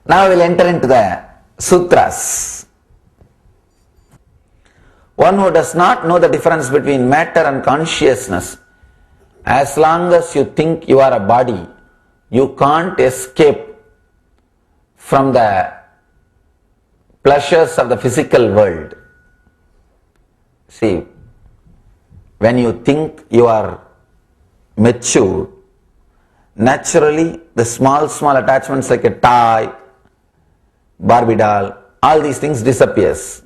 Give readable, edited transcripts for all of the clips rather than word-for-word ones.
Now we will enter into the sutras. One who does not know the difference between matter and consciousness, as long as you think you are a body, you can't escape from the pleasures of the physical world. See, when you think you are mature, naturally the small attachments like a toy, Barbie doll, all these things disappears.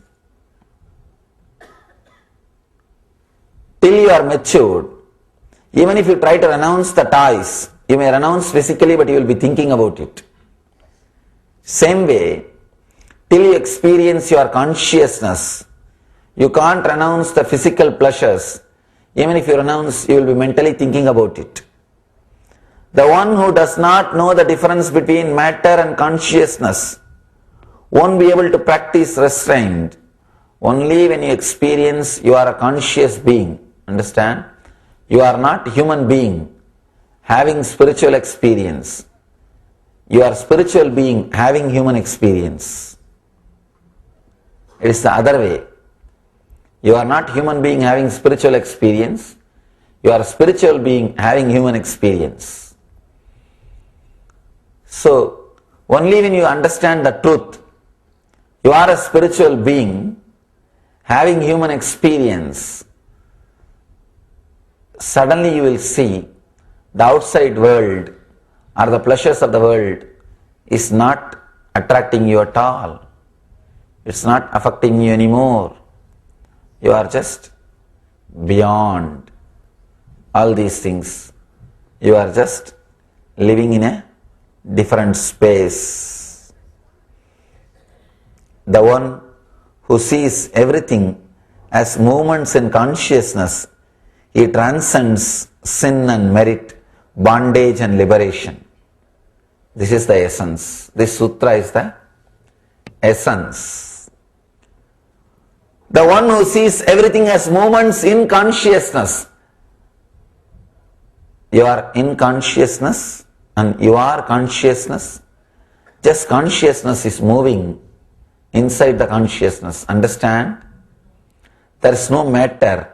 Till you are matured, even if you try to renounce the toys, you may renounce physically but you will be thinking about it. Same way, till you experience your consciousness, you can't renounce the physical pleasures. Even if you renounce, you will be mentally thinking about it. The one who does not know the difference between matter and consciousness won't be able to practice restraint. Only when you experience you are a conscious being. Understand? You are not a human being having spiritual experience. You are a spiritual being having human experience. It is the other way. You are not human being having spiritual experience. You are a spiritual being having human experience. So, only when you understand the truth, you are a spiritual being having human experience, suddenly you will see the outside world or the pleasures of the world is not attracting you at all. It's not affecting you anymore. You are just beyond all these things. You are just living in a different space. The one who sees everything as movements in consciousness, he transcends sin and merit, bondage and liberation. This is the essence. This sutra is the essence. The one who sees everything as movements in consciousness. You are in consciousness and you are consciousness. Just consciousness is moving inside the consciousness. Understand? There is no matter,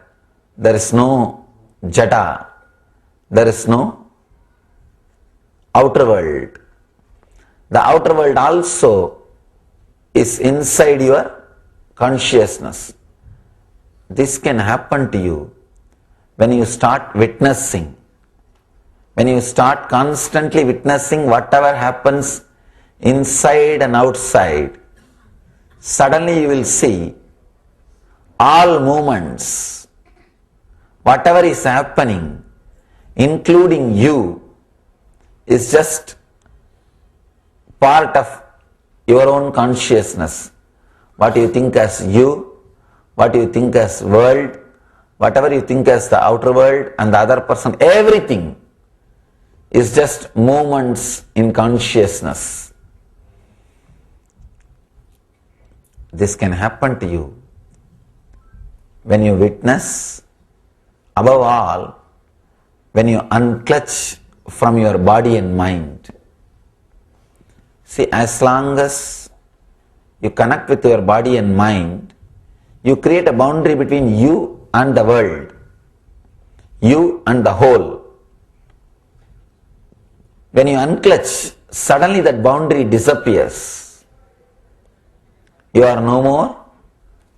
there is no jada, there is no outer world. The outer world also is inside your consciousness. This can happen to you when you start witnessing. When you start constantly witnessing whatever happens inside and outside, suddenly you will see all movements, whatever is happening, including you, is just part of your own consciousness. What you think as you, what you think as world, whatever you think as the outer world and the other person, everything is just movements in consciousness. This can happen to you when you witness, above all, when you unclutch from your body and mind. See, as long as you connect with your body and mind, you create a boundary between you and the world, you and the whole. When you unclutch, suddenly that boundary disappears. You are no more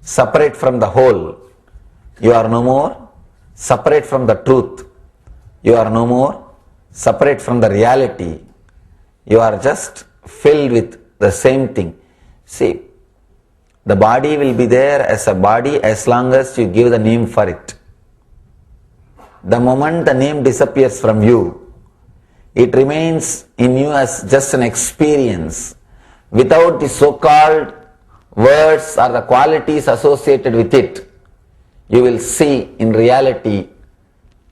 separate from the whole. You are no more separate from the truth. You are no more separate from the reality. You are just filled with the same thing. See, the body will be there as a body as long as you give the name for it. The moment the name disappears from you, it remains in you as just an experience without the so-called words or the qualities associated with it. You will see in reality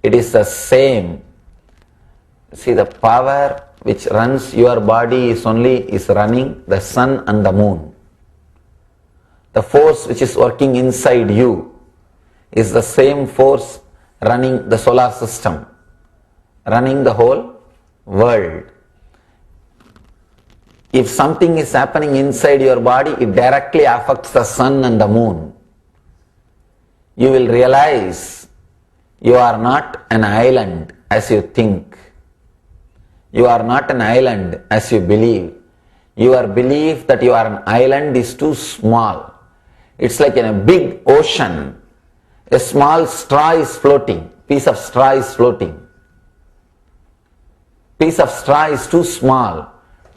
it is the same. See, the power which runs your body is running the sun and the moon. The force which is working inside you is the same force running the solar system, running the whole world. if something is happening inside your body, it directly affects the sun and the moon. You will realize you are not an island as you think. You are not an island as you believe. Your belief that you are an island is too small. It's like in a big ocean. A small straw is floating. Piece of straw is floating. Piece of straw is too small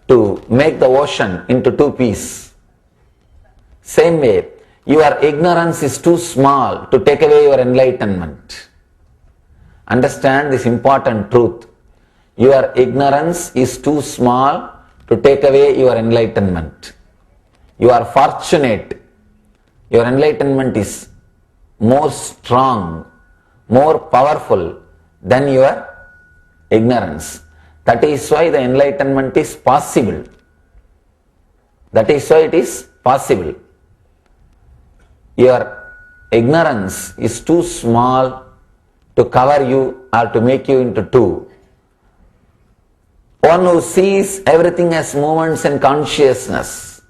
to make the ocean into two pieces. Same way, your ignorance is too small to take away your enlightenment. Understand this important truth. Your ignorance is too small to take away your enlightenment. You are fortunate. Your enlightenment is more strong, more powerful than your ignorance. That is why the enlightenment is possible. That is why it is possible. Your ignorance is too small to cover you or to make you into two. One who sees everything as moments in consciousness,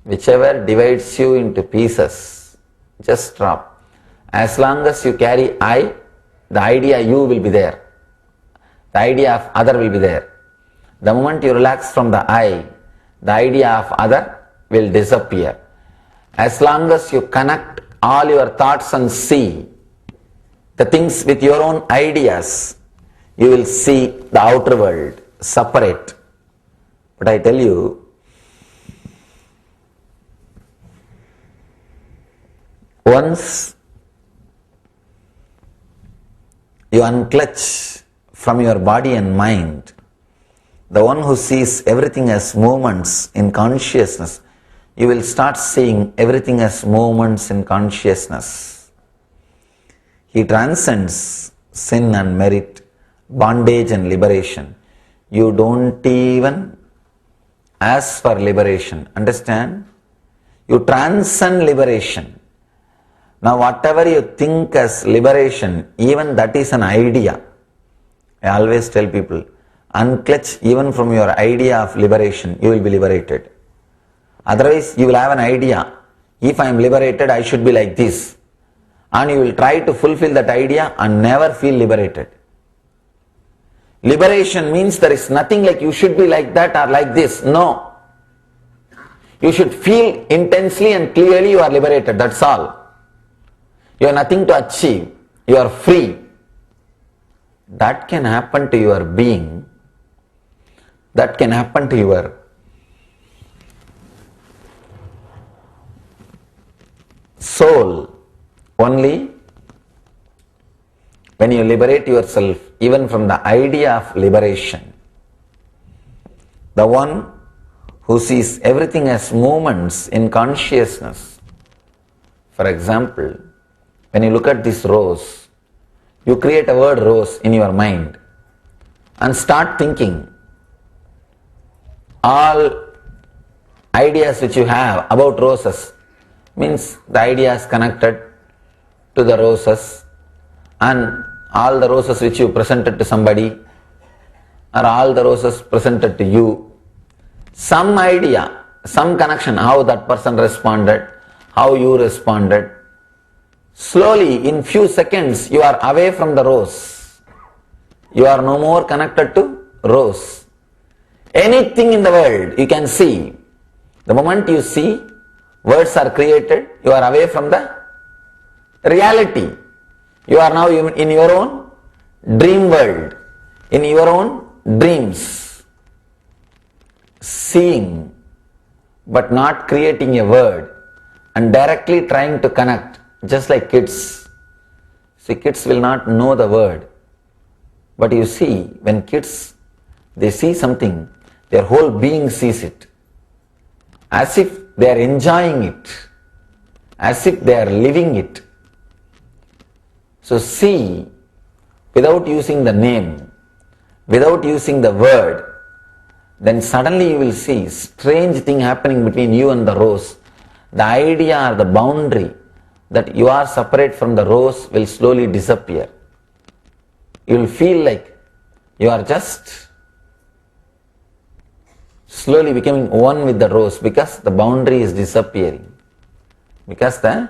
whichever divides you into pieces, just drop. As long as you carry I, the idea you will be there. The idea of other will be there. The moment you relax from the I, the idea of other will disappear. As long as you connect all your thoughts and see the things with your own ideas, you will see the outer world separate. But I tell you, once you unclutch from your body and mind, the one who sees everything as moments in consciousness, you will start seeing everything as moments in consciousness. He transcends sin and merit, bondage and liberation. You don't even ask for liberation. Understand? You transcend liberation. Now whatever you think as liberation, even that is an idea. I always tell people, unclutch even from your idea of liberation, you will be liberated. Otherwise you will have an idea, if I am liberated I should be like this. And you will try to fulfill that idea and never feel liberated. Liberation means there is nothing like you should be like that or like this. No. You should feel intensely and clearly you are liberated. That's all. You have nothing to achieve. You are free. That can happen to your being. That can happen to your soul only when you liberate yourself even from the idea of liberation. The one who sees everything as moments in consciousness. For example, when you look at this rose, you create a word rose in your mind and start thinking all ideas which you have about roses. Means the idea is connected to the roses, and all the roses which you presented to somebody or all the roses presented to you, some idea, some connection, how that person responded, how you responded. Slowly in few seconds you are away from the rose. You are no more connected to rose. Anything in the world you can see. The moment you see, words are created, you are away from the reality. You are now in your own dream world, in your own dreams, seeing but not creating a word and directly trying to connect, just like kids. See, kids will not know the word, but you see, when kids, they see something, their whole being sees it, as if they are enjoying it, as if they are living it. So see, without using the name, without using the word, then suddenly you will see strange thing happening between you and the rose. The idea or the boundary that you are separate from the rose will slowly disappear. You will feel like you are just slowly becoming one with the rose because the boundary is disappearing. Because the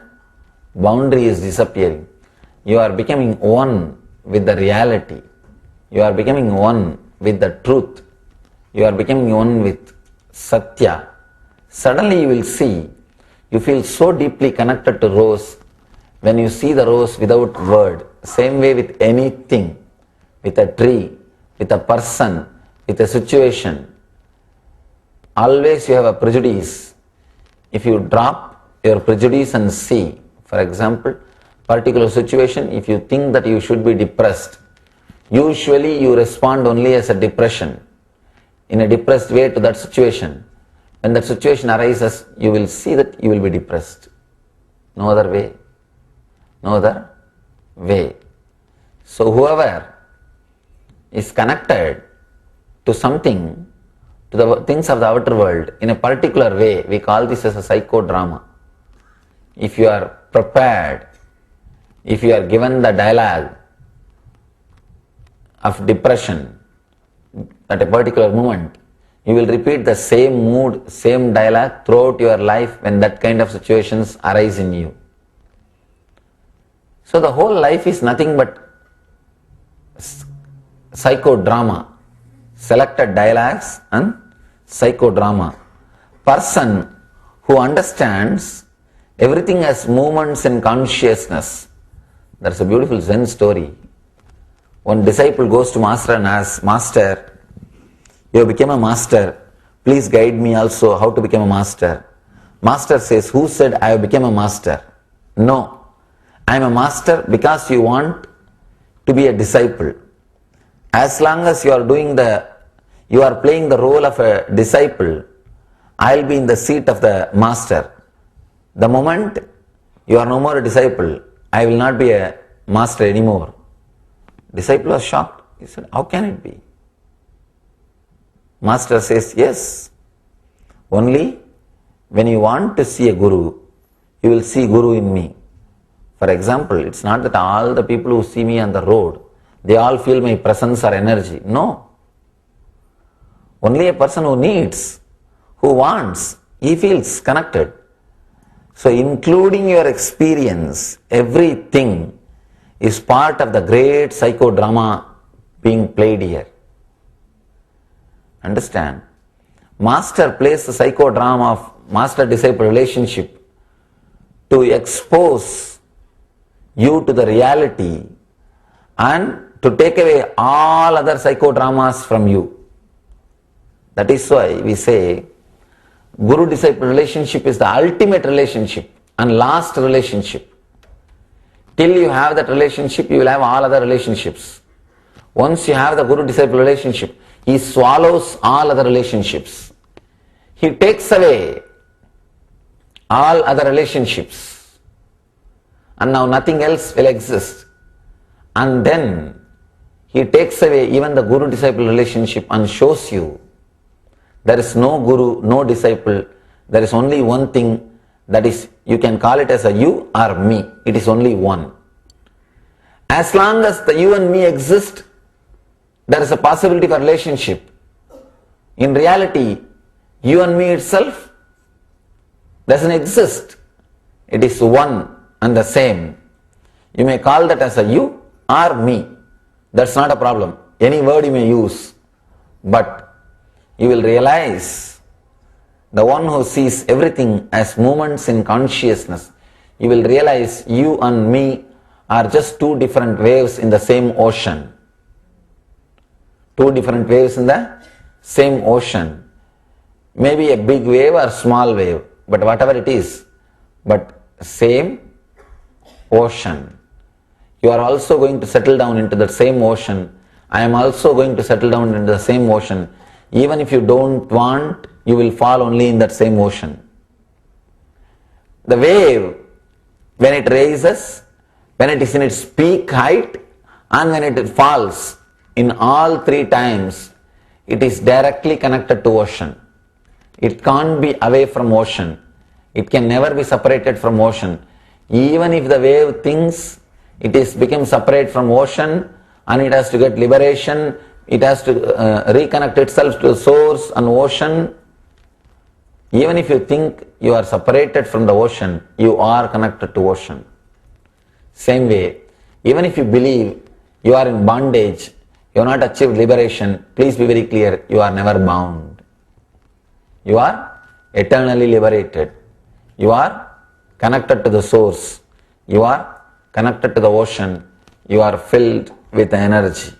boundary is disappearing. You are becoming one with the reality. You are becoming one with the truth. You are becoming one with Satya. Suddenly you will see, you feel so deeply connected to rose when you see the rose without word. Same way with anything, with a tree, with a person, with a situation. Always you have a prejudice. If you drop your prejudice and see, for example, particular situation, if you think that you should be depressed, usually you respond only as a depression, in a depressed way to that situation. When that situation arises, you will see that you will be depressed. No other way. No other way. So whoever is connected to something, to the things of the outer world in a particular way, we call this as a psychodrama. If you are prepared, if you are given the dialogue of depression at a particular moment, you will repeat the same mood, same dialogue throughout your life when that kind of situations arise in you. So the whole life is nothing but psychodrama, selected dialogues and psychodrama. Person who understands everything as movements in consciousness. That's a beautiful Zen story. One disciple goes to master and asks, Master, you have become a master, please guide me also how to become a master. Master says, who said I have become a master? No, I am a master because you want to be a disciple. As long as you are playing the role of a disciple, I will be in the seat of the master. The moment you are no more a disciple, I will not be a master anymore. Disciple was shocked. He said, how can it be? Master says, yes, only when you want to see a guru, you will see guru in me. For example, it's not that all the people who see me on the road, they all feel my presence or energy. No. Only a person who needs, who wants, he feels connected. So including your experience, everything is part of the great psychodrama being played here. Understand? Master plays the psychodrama of master-disciple relationship to expose you to the reality and to take away all other psychodramas from you. That is why we say Guru-disciple relationship is the ultimate relationship and last relationship. Till you have that relationship, you will have all other relationships. Once you have the Guru-disciple relationship, he swallows all other relationships. He takes away all other relationships. And now nothing else will exist. And then he takes away even the Guru-disciple relationship and shows you there is no Guru, no disciple. There is only one thing, that is, you can call it as a you or me. It is only one. As long as the you and me exist, there is a possibility for relationship. In reality, you and me itself doesn't exist. It is one and the same. You may call that as a you or me. That's not a problem. Any word you may use. But you will realize the one who sees everything as movements in consciousness, you will realize you and me are just two different waves in the same ocean. Two different waves in the same ocean. Maybe a big wave or small wave, but whatever it is, but same ocean. You are also going to settle down into the same ocean. I am also going to settle down into the same ocean. Even if you don't want, you will fall only in that same ocean. The wave, when it raises, when it is in its peak height, and when it falls, in all three times, it is directly connected to ocean. It can't be away from ocean. It can never be separated from ocean. Even if the wave thinks it is become separate from ocean and it has to get liberation, it has to reconnect itself to the source and ocean. Even if you think you are separated from the ocean, you are connected to ocean. Same way, even if you believe you are in bondage, you have not achieved liberation, please be very clear, you are never bound. You are eternally liberated. You are connected to the source. You are connected to the ocean. You are filled with energy.